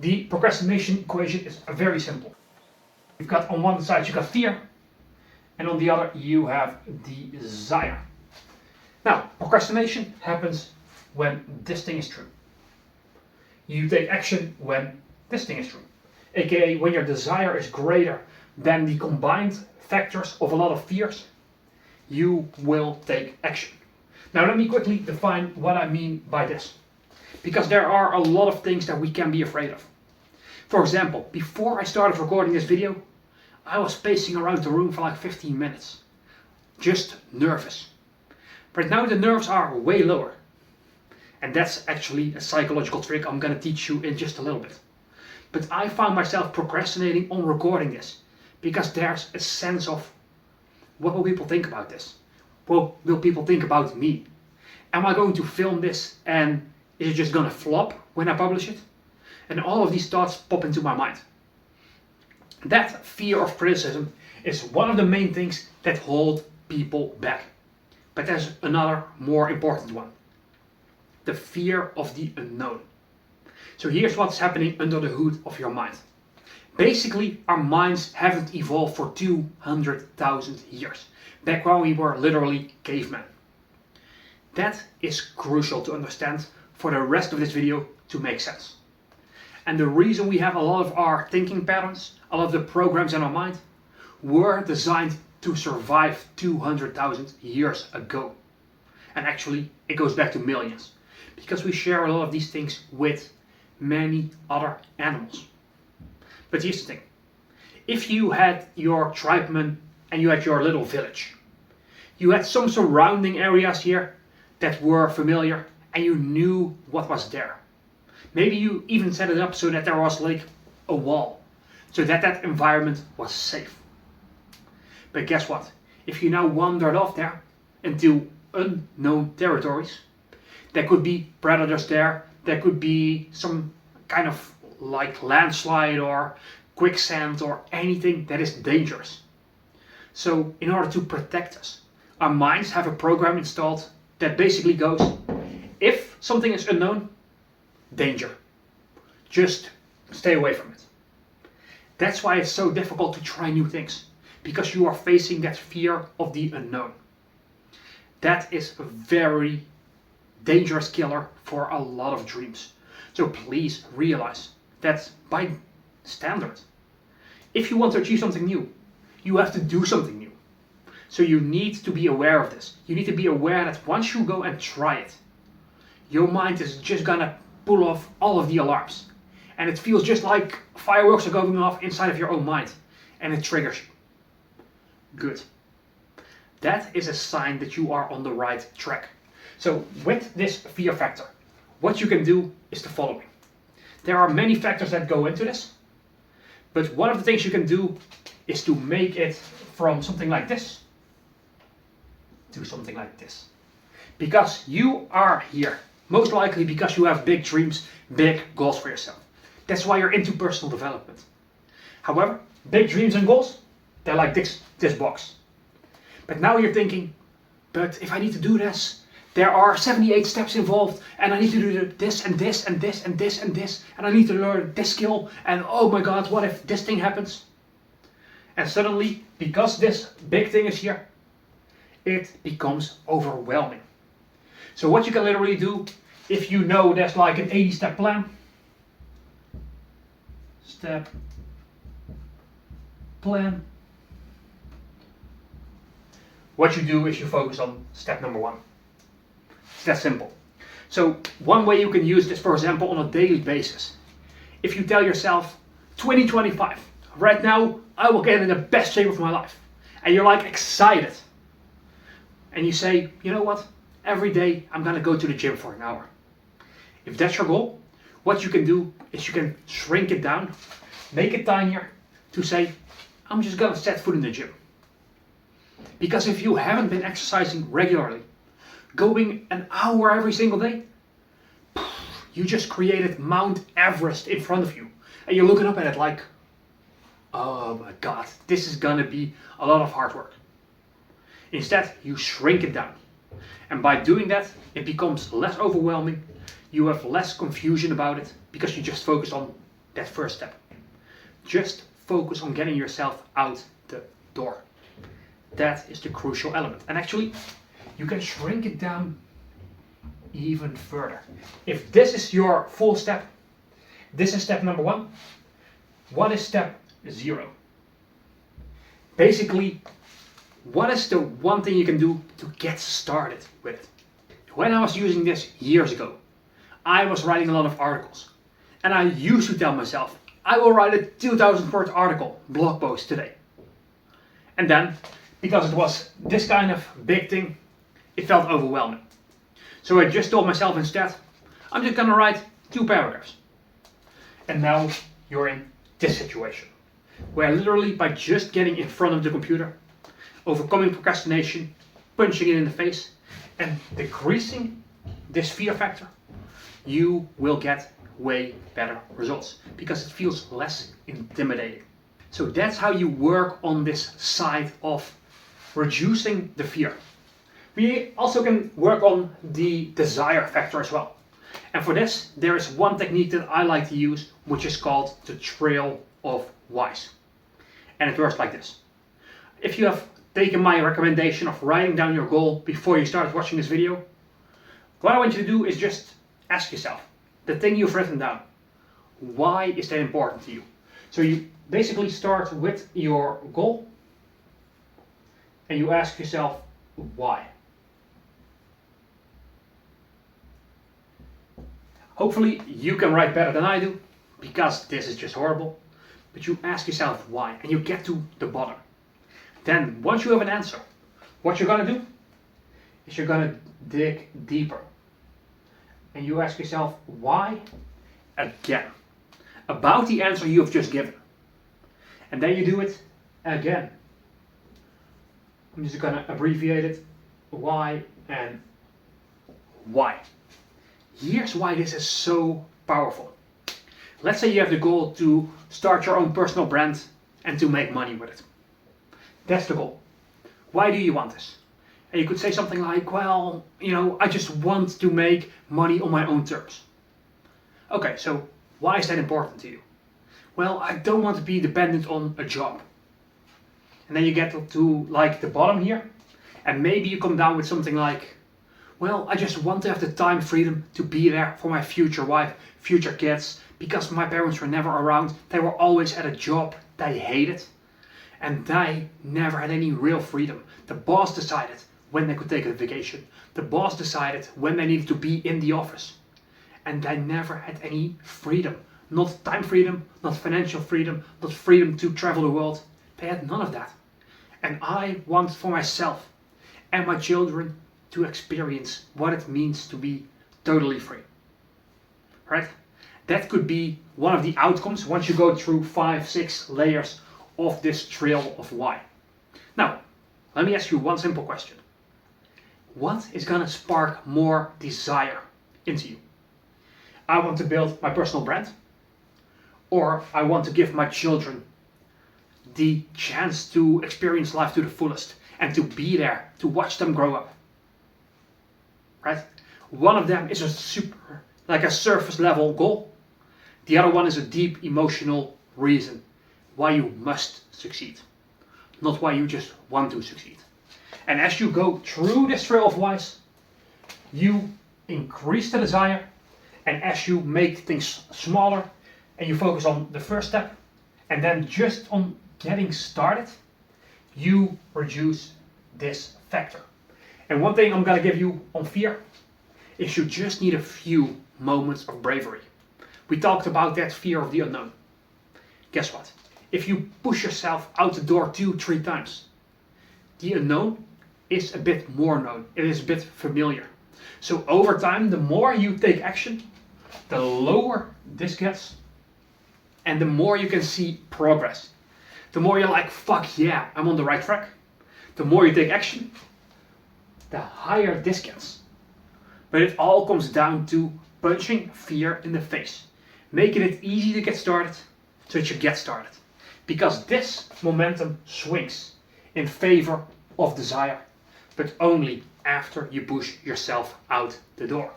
The procrastination equation is very simple. You've got on one side you got fear, and on the other you have desire. Now, procrastination happens when this thing is true. You take action when this thing is true. AKA when your desire is greater than the combined factors of a lot of fears, you will take action. Now let me quickly define what I mean by this. Because there are a lot of things that we can be afraid of. For example, before I started recording this video, I was pacing around the room for like 15 minutes. Just nervous. But now the nerves are way lower. And that's actually a psychological trick I'm going to teach you in just a little bit. But I found myself procrastinating on recording this. Because there's a sense of, what will people think about this? What will people think about me? Am I going to film this and is it just going to flop when I publish it? And all of these thoughts pop into my mind. That fear of criticism is one of the main things that hold people back. But there's another more important one. The fear of the unknown. So here's what's happening under the hood of your mind. Basically, our minds haven't evolved for 200,000 years, back when we were literally cavemen. That is crucial to understand for the rest of this video to make sense. And the reason we have a lot of our thinking patterns, a lot of the programs in our mind, were designed to survive 200,000 years ago. And actually, it goes back to millions. Because we share a lot of these things with many other animals. But here's the thing. If you had your tribemen and you had your little village, you had some surrounding areas here that were familiar and you knew what was there. Maybe you even set it up so that there was like a wall, so that that environment was safe. But guess what? If you now wandered off there into unknown territories, there could be predators there, there could be some kind of like landslide or quicksand or anything that is dangerous. So in order to protect us, our minds have a program installed that basically goes, if something is unknown, danger. Just stay away from it. That's why it's so difficult to try new things, because you are facing that fear of the unknown. That is a very dangerous killer for a lot of dreams. So please realize that by standard, if you want to achieve something new, you have to do something new. So you need to be aware of this. You need to be aware that once you go and try it, your mind is just gonna pull off all of the alarms. And it feels just like fireworks are going off inside of your own mind. And it triggers you. Good. That is a sign that you are on the right track. So with this fear factor, what you can do is the following. There are many factors that go into this. But one of the things you can do is to make it from something like this to something like this. Because you are here, most likely because you have big dreams, big goals for yourself. That's why you're into personal development. However, big dreams and goals, they're like this box. But now you're thinking, but if I need to do this, there are 78 steps involved, and I need to do this and this and this and this and this, and I need to learn this skill, and oh my god, what if this thing happens? And suddenly, because this big thing is here, it becomes overwhelming. So what you can literally do, if you know there's like an 80-step plan, step plan, what you do is you focus on step number 1. It's that simple. So one way you can use this, for example, on a daily basis. If you tell yourself, 2025, right now I will get in the best shape of my life. And you're like excited. And you say, you know what? Every day I'm gonna go to the gym for an hour. If that's your goal, what you can do is you can shrink it down, make it tinier, to say, I'm just gonna set foot in the gym. Because if you haven't been exercising regularly, going an hour every single day, you just created Mount Everest in front of you. And you're looking up at it like, oh my god, this is gonna be a lot of hard work. Instead, you shrink it down. And by doing that, it becomes less overwhelming. You have less confusion about it because you just focus on that first step. Just focus on getting yourself out the door. That is the crucial element. And actually, you can shrink it down even further. If this is your full step, this is step number 1. What is step 0? Basically, what is the one thing you can do to get started with it? When I was using this years ago, I was writing a lot of articles. And I used to tell myself, I will write a 2,000 word article, blog post today. And then, because it was this kind of big thing, it felt overwhelming. So I just told myself instead, I'm just gonna write 2 paragraphs. And now you're in this situation, where literally by just getting in front of the computer, overcoming procrastination, punching it in the face, and decreasing this fear factor, you will get way better results because it feels less intimidating. So that's how you work on this side of reducing the fear. We also can work on the desire factor as well. And for this, there is one technique that I like to use, which is called the trail of whys. And it works like this. If you have taken my recommendation of writing down your goal before you start watching this video, what I want you to do is just ask yourself, the thing you've written down, why is that important to you? So you basically start with your goal and you ask yourself why. Hopefully you can write better than I do, because this is just horrible. But you ask yourself why, and you get to the bottom. Then, once you have an answer, what you're gonna do is you're gonna dig deeper. And you ask yourself why again, about the answer you have just given. And then you do it again. I'm just gonna abbreviate it, why and why. Here's why this is so powerful. Let's say you have the goal to start your own personal brand and to make money with it. That's the goal. Why do you want this? And you could say something like, well, I just want to make money on my own terms. Okay, so why is that important to you? Well, I don't want to be dependent on a job. And then you get to like the bottom here, and maybe you come down with something like, well, I just want to have the time freedom to be there for my future wife, future kids, because my parents were never around. They were always at a job they hated, and they never had any real freedom. The boss decided when they could take a vacation. The boss decided when they needed to be in the office. And they never had any freedom. Not time freedom, not financial freedom, not freedom to travel the world. They had none of that. And I want for myself and my children to experience what it means to be totally free. Right? That could be one of the outcomes once you go through 5-6 layers of this trail of why. Now, let me ask you one simple question. What is gonna spark more desire into you? I want to build my personal brand, or I want to give my children the chance to experience life to the fullest and to be there to watch them grow up. Right? One of them is a surface level goal. The other one is a deep emotional reason why you must succeed, not why you just want to succeed. And as you go through this trail of whys, you increase the desire, and as you make things smaller and you focus on the first step and then just on getting started, you reduce this factor. And one thing I'm gonna give you on fear is you just need a few moments of bravery. We talked about that fear of the unknown. Guess what? If you push yourself out the door 2-3 times, the unknown is a bit more known. It is a bit familiar. So over time, the more you take action, the lower this gets, and the more you can see progress. The more you're like, fuck yeah, I'm on the right track. The more you take action, the higher this gets. But it all comes down to punching fear in the face, making it easy to get started so that you get started. Because this momentum swings in favor of desire, but only after you push yourself out the door.